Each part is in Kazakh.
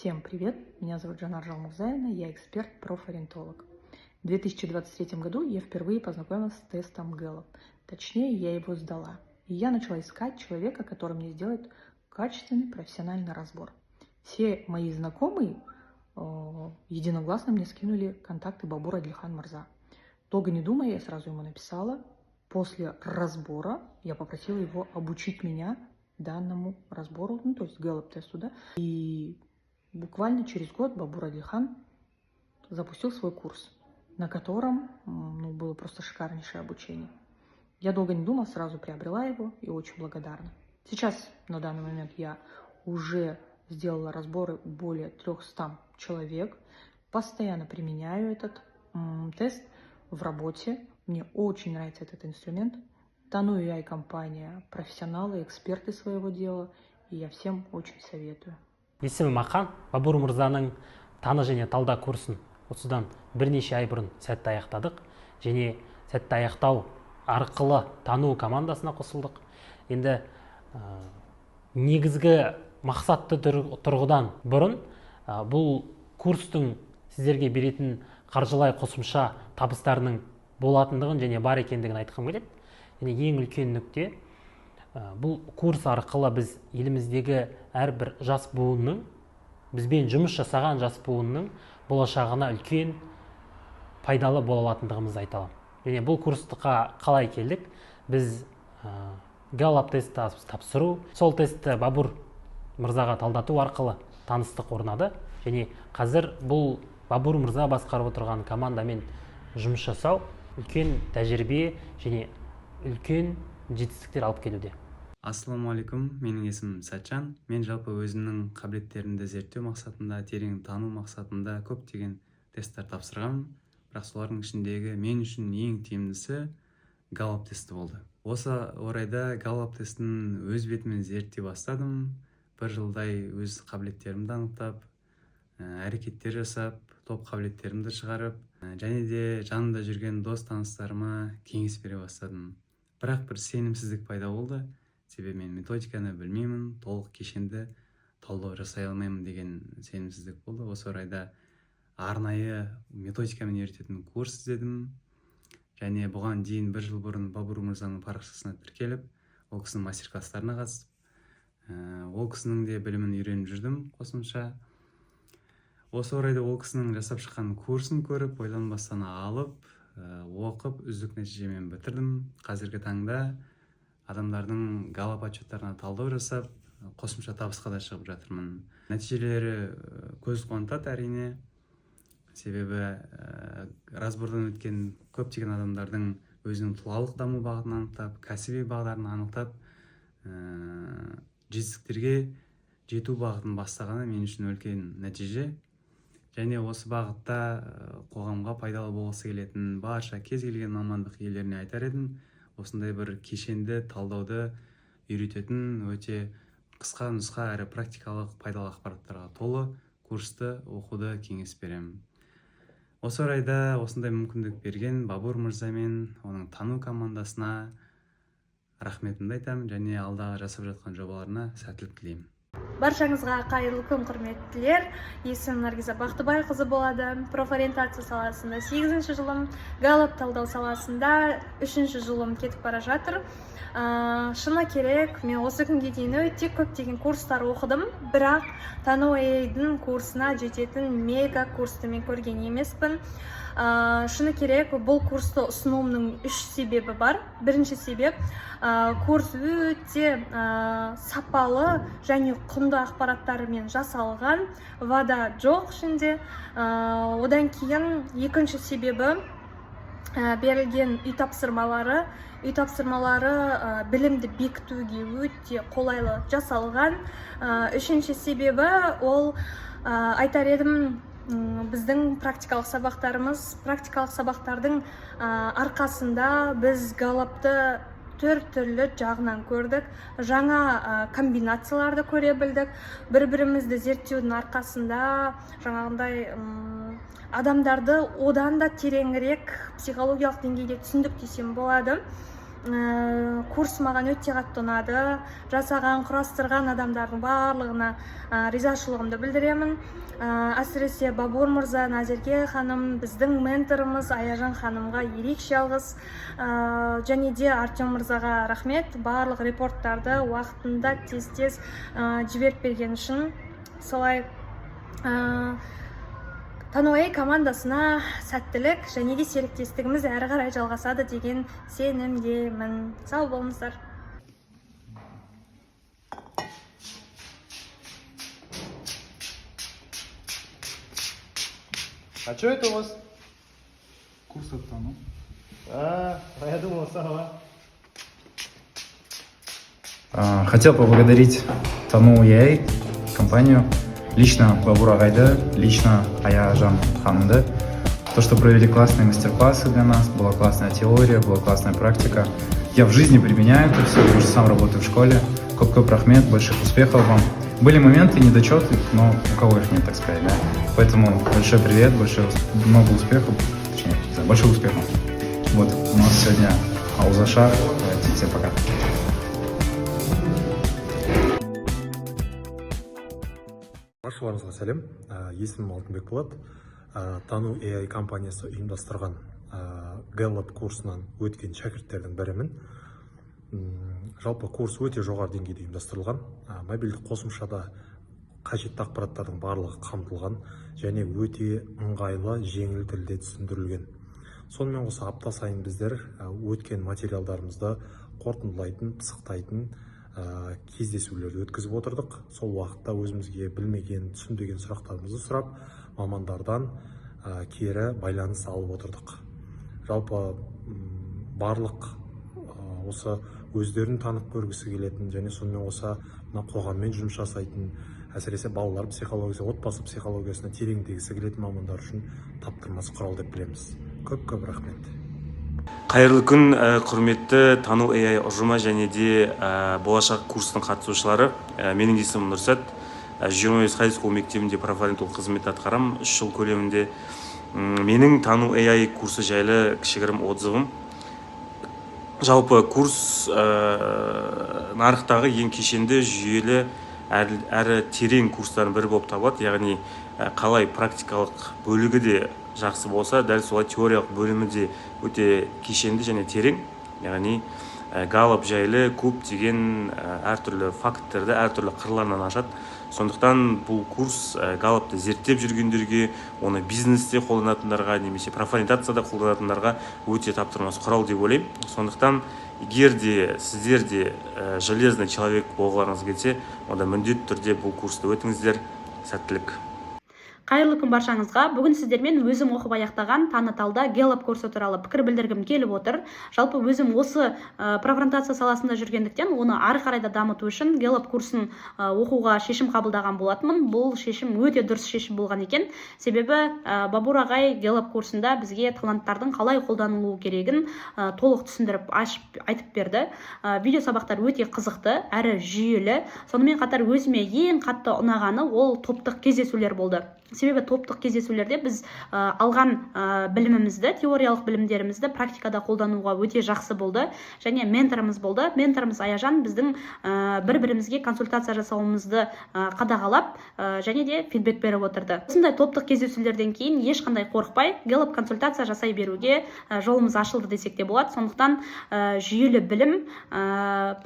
Всем привет! Меня зовут Жанар Жалмурзаевна, я эксперт-профориентолог. В 2023 году я впервые познакомилась с тестом Gallup. Точнее, я его сдала. И я начала искать человека, который мне сделает качественный профессиональный разбор. Все мои знакомые единогласно мне скинули контакты Бабур Адильхан Мырза. Долго не думая, я сразу ему написала. После разбора я попросила его обучить меня данному разбору, то есть Gallup тесту, да. И буквально через год Бабур Адильхан запустил свой курс, на котором было просто шикарнейшее обучение. Я долго не думала, сразу приобрела его и очень благодарна. Сейчас, на данный момент, я уже сделала разборы более 300 человек, постоянно применяю этот тест в работе. Мне очень нравится этот инструмент. Тану AI компания, профессионалы, эксперты своего дела, и я всем очень советую. Есімім Мақан, Бабур Мырзаның таны және талда курсын осыдан бірнеше ай бұрын сәтті аяқтадық. Және сәтті аяқтау арқылы тану командасына қосылдық. Енді негізгі мақсатты тұрғыдан бұрын бұл курстың сіздерге беретін қаржылай қосымша табыстарының болатындығын және бар екендігін айтқым келеді. Және ең үлкен нүкте, бұл курс арқылы біз еліміздегі әрбір жас буынның, бізбен жұмыс жасаған жас буынның болашағына үлкен пайдалы бола алатындығымызды айта аламын. Және бұл курсқа қалай келдік? Біз Gallup тестті тапсыру, сол тестті Бабур Мырзаға талдату арқылы таныстық орнады. Және қазір бұл Бабур Мырза басқарып отырған командамен жұмыс жасау үлкен тәжірибе және үлкен жетістіктер алып келуде. Ассалаумағалейкум, менің есімім Сәтжан. Мен жалпы өзімнің қабілеттерімді зерттеу мақсатында, терең тану мақсатында көптеген тесттер тапсырғам. Бірақ солардың ішіндегі мен үшін ең тиімдісі Gallup тесті болды. Осы орайда Gallup тестін өз бетімен зерттей бастадым. Бір жылдай өз қабілеттерімді анықтап, әрекеттер жасап, топ қабілеттерімді шығарып, және де жанымда жүрген дос таныстарыма кеңес бере бастадым. Бірақ бір сенімсіздік пайда болды. Себебі мен методиканы білмеймін, толық кешенді талдау жасай алмаймын деген сенімсіздік болды. Осы орайда арнайы методикамен үйрететін курс іздедім. Және бұған дейін бір жыл бұрын Бабур Мырзаның парақшасына тіркеліп, ол кісінің мастер-класстарына қатысып, ол кісінің де білімін үйреніп жүрдім қосымша. Осы орайда ол кісінің жасап шыққан курсын көріп, ойланбастан алып, оқып, үздік нәтижемен бітірдім. Қазіргі таңда адамдардың Gallup отчеттарына талдау жасап, қосымша табысқа да шығып жатырмын. Нәтижелері көз қуантады әрине. Себебі разбордан өткен көптеген адамдардың өзінің тұлғалық даму бағытын анықтап, кәсіби бағдарын анықтап, жетістіктерге жету бағытын бастағаны мен үшін үлкен нәтиже. Және осы бағытта қоғамға пайдалы болғысы келетін барша кез келген мамандық иелеріне айтар едім. Осындай бір кешенді талдауды үйрететін өте қысқа нұсқа әрі практикалық пайдалы ақпараттарға толы курсты оқуды кеңес беремін. Осы орайда осындай мүмкіндік берген Бабур Мырза мен оның тану командасына рахметімді айтамын және алдағы жасап жатқан жобаларына сәттілік тілеймін. Баршаңызға қайырлы күн, құрметтілер. Есімім Наргиза Бақтыбайқызы болады. Профориентация саласында 8-ші жылым, Gallup талдау саласында 3-ші жылым кетіп бара жатыр. Шыны керек, мен осы күнге дейін өте көптеген курстар оқыдым, бірақ Тану AI-дің курсына жететін мега курсты мен көрген емеспін. Шыны керек, бұл курсты ұсынуымның 3 себебі бар. Бірінші себеп, курс өте сапалы және құнды ақпараттарымен жасалған, вада жоқ ішінде. Одан кейін екінші себебі, берілген үй тапсырмалары білімді бекітуге өте қолайлы жасалған. Үшінші себебі, ол айтар едім, біздің практикалық сабақтардың арқасында біз Gallup-ты 4 түрлі жағынан көрдік, жаңа комбинацияларды көре білдік, бір-бірімізді зерттеудің арқасында жаңағындай адамдарды одан да тереңірек психологиялық деңгейде түсіндік десем болады. курс маған өте қатты ұнады. Жасаған, құрастырған адамдардың барлығына ризашылығымды білдіремін. Әсіресе Бабур мырза, Назерке ханым, біздің менторымыз Аяжан ханымға ерекше алғыс. Және де Артем мырзаға рахмет. Барлық репорттарды уақытында тез-тез жіберіп берген үшін. Солай Тану.ai командасына сәттілік және де серіктестігіміз әрі қарай жалғасады деген сенімдемін. Сау болыңыздар. А что это у вас? Курс от Тану. Я думал, сама. Хотел поблагодарить Тану.ai, компанию, лично Бабур Агайды, лично Аяжан ханымды. То, что провели классные мастер-классы для нас, была классная теория, была классная практика. Я в жизни применяю это все, потому что сам работаю в школе. Коп-коп рахмет, больших успехов вам. Были моменты, недочеты, но у кого их нет, так сказать, да? Поэтому большой привет, много успехов, точнее, больших успехов. Вот, у нас сегодня Аузаша. Давайте, всем пока. Баршаларыңызға сәлем. Есімім Алтынбек болады. Тану.ai компаниясы ұйымдастырған Gallup курсынан өткен шәкірттердің бірімін. Жалпы курс өте жоғары деңгейде ұйымдастырылған. Мобильдік қосымшада қажетті ақпараттардың барлығы қамтылған және өте ыңғайлы, жеңіл тілде түсіндірілген. Сонымен қоса апта сайын біздер өткен материалдарымызды қорытындылайтын, пысықтайтын кездесулерді өткізіп отырдық. Сол уақытта өзімізге білмеген, түсінбеген сұрақтарымызды сұрап, мамандардан кері байланыс алып отырдық. Жалпы барлық осы өздерін танып көргісі келетін және сонымен қоса қоғаммен жұмыс жасайтын, әсіресе балалар психологиясы, отбасы психологиясына тереңдегісі келетін мамандар үшін таптырмас құрал деп білеміз. Көп рахмет. Қайырлы күн, құрметті Тану.ai ұжымы және де болашақ курстың қатысушылары. Менің есімім Нұрсәт. 25 Хайскул мектебінде профориентолог қызмет атқарам. 3 жыл көлемінде. Менің Тану.ai курсы жайлы кішігірім отзывым. Жалпы курс нарықтағы ең кешенді, жүйелі әрі терең курстардың бірі болып табылады. Яғни қалай практикалық бөлігі де жақсы болса, дәл солай теориялық бөлімі де өте кешенді және терең. Яғни Gallup жайлы көптеген әртүрлі факттерді әртүрлі қырларынан ашады. Сондықтан бұл курс Gallup-ты зерттеп жүргендерге, оны бизнесте қолданатындарға, немесе профориентацияда қолданатындарға өте таптырмас құрал деп ойлаймын. Сондықтан егер де сіздер де железный человек болғыларыңыз келсе, онда міндетті түрде бұл курсты өтіңіздер. Сәттілік. Қайырлы күн баршаңызға. Бүгін сіздермен өзім оқып аяқтаған Таныталда Gallup курсы туралы пікір білдіргім келіп отыр. Жалпы өзім осы профориентация саласында жүргендіктен, оны ары қарай да дамыту үшін Gallup курсын оқуға шешім қабылдаған болатынмын. Бұл шешім өте дұрыс шешім болған екен. Себебі Бабур ағай Gallup курсында бізге таланттардың қалай қолданылуы керегін толық түсіндіріп айтып берді. Видео сабақтар өте қызықты әрі жүйелі. Сонымен қатар өзіме ең қатты ұнағаны ол топтық кездесулер болды. Себебі топтық кездесулерде біз алған білімімізді, теориялық білімдерімізді практикада қолдануға өте жақсы болды. Және менторымыз болды. Менторымыз Аяжан біздің бір-бірімізге консультация жасауымызды қадағалап және де фидбек беріп отырды. Осындай топтық кездесулерден кейін ешқандай қорықпай Gallup консультация жасай беруге жолымыз ашылды десек те болады. Сондықтан жүйелі білім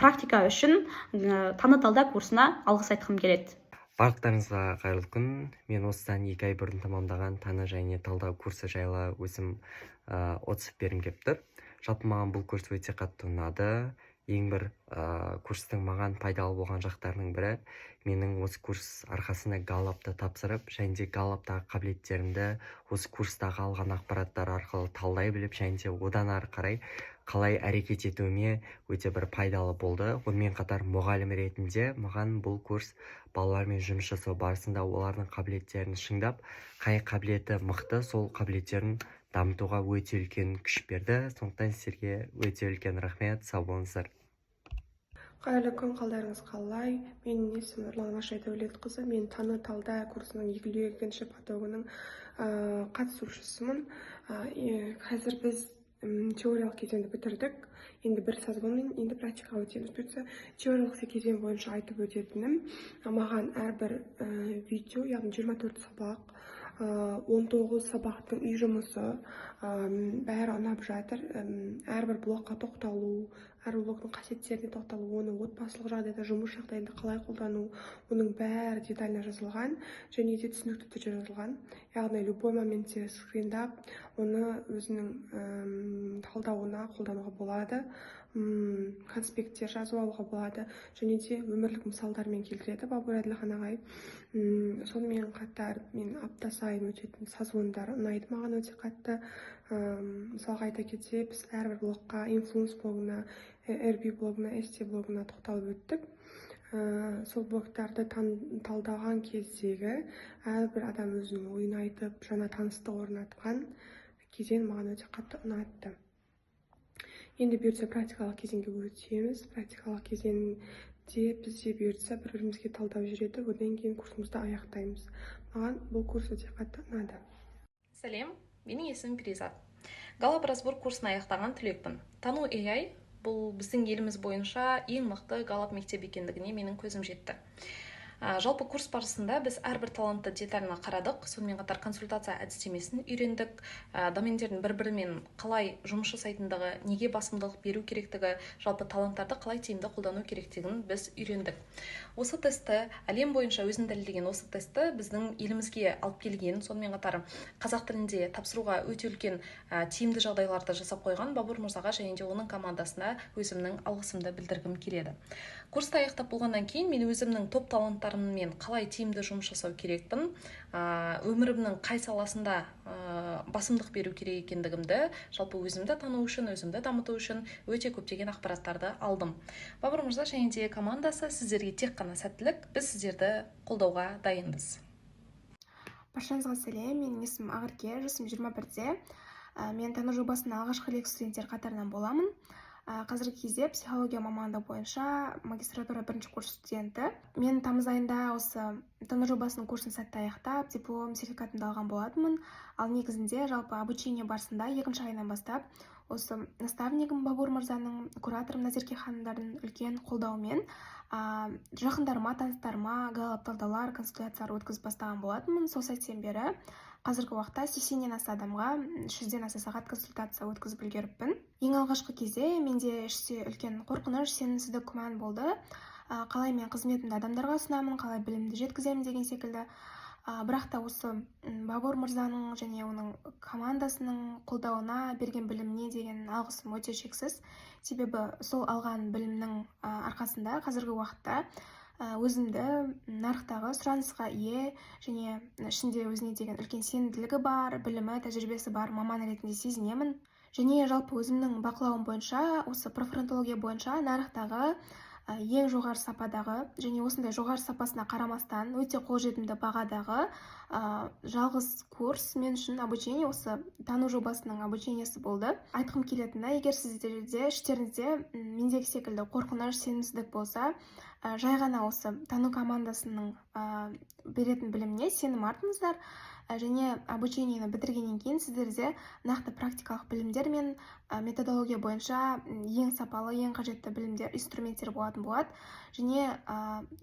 практика үшін Таныталда курсына алғыс айтқым келеді. Барлықтарыңызға қайырлы күн. Мен осыдан 2 ай бұрын тамамдаған Таны және талдау курсы жайлы өзім отзыв бергім келіп тұр. Жалпы маған бұл курс өте қатты ұнады. Ең бір курстың маған пайдалы болған жақтарының бірі, менің осы курс арқасында Gallup-ты тапсырып, және де Gallup-тағы қабілеттерімді осы курстағы алған ақпараттар арқылы талдай біліп, және де одан ары қарай қалай әрекет етуіме өте бір пайдалы болды. Онымен қатар мұғалім ретінде маған бұл курс балалармен жұмыс жасау барысында олардың қабілеттерін шыңдап, қай қабілеті мықты, сол қабілеттерін дамытуға өте үлкен күш берді. Сондықтан сіздерге өте үлкен рахмет, сау болыңыздар. Қайырлы күн, қалдарыңыз қалай? Менің есімім Нұрлан Дәулетқызы. Мен Таныталда курсының 52-ші потогының қатысушысымын. Қазір біз теориялық кезеңді бітірдік. Енді бір созвонмен енді практикаға өтеміз. Бұйыртса теориялық кезең бойынша айтып өтетінім, маған әрбір видео, яғни 24 сабақ, 19 сабақтың үй жұмысы бәрі ұнап жатыр. Әрбір блокқа тоқталу, әрбір блоктың қасиеттеріне тоқталу, оны отбасылық жағдайда, жұмыс жағдайында қалай қолдану, оның бәрі детально жазылған және де түсінікті түрде жазылған. Яғни любой моментте скриндап, оны өзінің талдауына қолдануға болады. Конспекттер жазып алуға болады және де өмірлік мысалдармен келтіреді Бабур Әділхан ағай. Сонымен қатар мен апта сайын өтетін созвондар ұнайды маған өте қатты. Мысалға айта кетсе, біз әрбір блогқа, инфлюенс блогына, RB блогына, ST блогына тоқталып өттік. Сол блогтарды талдаған кездегі әрбір адам өзінің ойын айтып, жаңа таныстық орнатқан кезең маған өте қатты ұнатты. Енді бұйыртса практикалық кезеңге өтеміз. Практикалық кезеңде бізде бұйыртса бір-бірімізге талдау жүреді, одан кейін курсымызды аяқтаймыз. Маған бұл курс өте қатты ұнады. Сәлем, менің есімім Перизат. Галап разбор курсын аяқтаған түлекпін. Тану AI бұл біздің еліміз бойынша ең мықты Галап мектеп екендігіне менің көзім жетті. Жалпы курс барысында біз әрбір талантты детально қарадық, сонымен қатар консультация әдістемесін үйрендік, домендердің бір-бірімен қалай жұмыс жасайтындығы, неге басымдылық беру керектігі, жалпы таланттарды қалай тиімді қолдану керектігін біз үйрендік. Осы тестті, әлем бойынша өзін дәлелдеген осы тестті біздің елімізге алып келген, сонымен қатар қазақ тілінде тапсыруға өте үлкен тиімді жағдайларды жасап қойған Бабур мырзаға және де оның командасына өзімнің алғысымды білдіргім келеді. Курсты аяқтап болғаннан кейін мен өзімнің топ таланттарыммен қалай тиімді жұмыс жасау керекпін, өмірімнің қай саласында басымдық беру керек екендігімді, жалпы өзімді тану үшін, өзімді дамыту үшін өте көптеген ақпараттарды алдым. Бабур мырза және де командасы сіздерге тек қана сәттілік, біз сіздерді қолдауға дайынбыз. Баршаңызға сәлем, менің есімім Ақерке, жасым 21-де. Мен тану жобасының алғашқы лек студенттер қатарынан боламын. Қазіргі кезде психология мамандығы бойынша магистратура 1-ші курс студенті. Мен тамыз айында осы тану жобасының курсын сәтті аяқтап, диплом сертификатымды алған болатынмын. Ал негізінде жалпы обучение барысында 2-ші айынан бастап осы наставнигім Бабур мырзаның, кураторым Назерке ханымдардың үлкен қолдауымен жақындарыма, таныстарыма галап талдаулар, консультациялар өткізіп бастаған болатынмын. Сол сәттен бері қазіргі уақытта 80-нен аса адамға 300-ден аса сағат консультация өткізіп үлгеріппін. Ең алғашқы кезде менде іште үлкен қорқыныш, сенімсіздік, күмән болды. Қалай мен қызметімді адамдарға ұсынамын, қалай білімді жеткіземін деген секілді. Бірақ та осы Бабур мырзаның және оның командасының қолдауына, берген біліміне деген алғысым өте шексіз. Себебі сол алған білімнің арқасында қазіргі уақытта өзімді нарықтағы сұранысқа ие және ішінде өзіне деген үлкен сенімділігі бар, білімі, тәжірибесі бар маман ретінде сезінемін. Және жалпы өзімнің бақылауым бойынша, осы профориентология бойынша нарықтағы ең жоғары сападағы және осындай жоғары сапасына қарамастан өте қолжетімді бағадағы жалғыз курс мен үшін обучение осы тану жобасының обучениесі болды. Айтқым келетіні, егер сіздерде іштеріңізде мендегі секілді қорқыныш, сенімсіздік болса, жай ғана осы тану командасының беретін біліміне сенім артыңыздар. Және обучениені бітіргеннен кейін сіздерде нақты практикалық білімдер мен методология бойынша ең сапалы, ең қажетті білімдер, инструменттер болатын болады. Және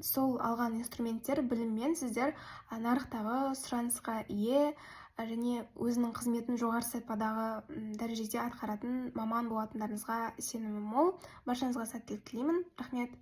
сол алған инструменттер, біліммен сіздер нарықтағы сұранысқа ие және өзінің қызметін жоғары сападағы дәрежеде атқаратын маман болатындарыңызға сенімім мол. Баршаңызға сәттілік тілеймін. Рахмет.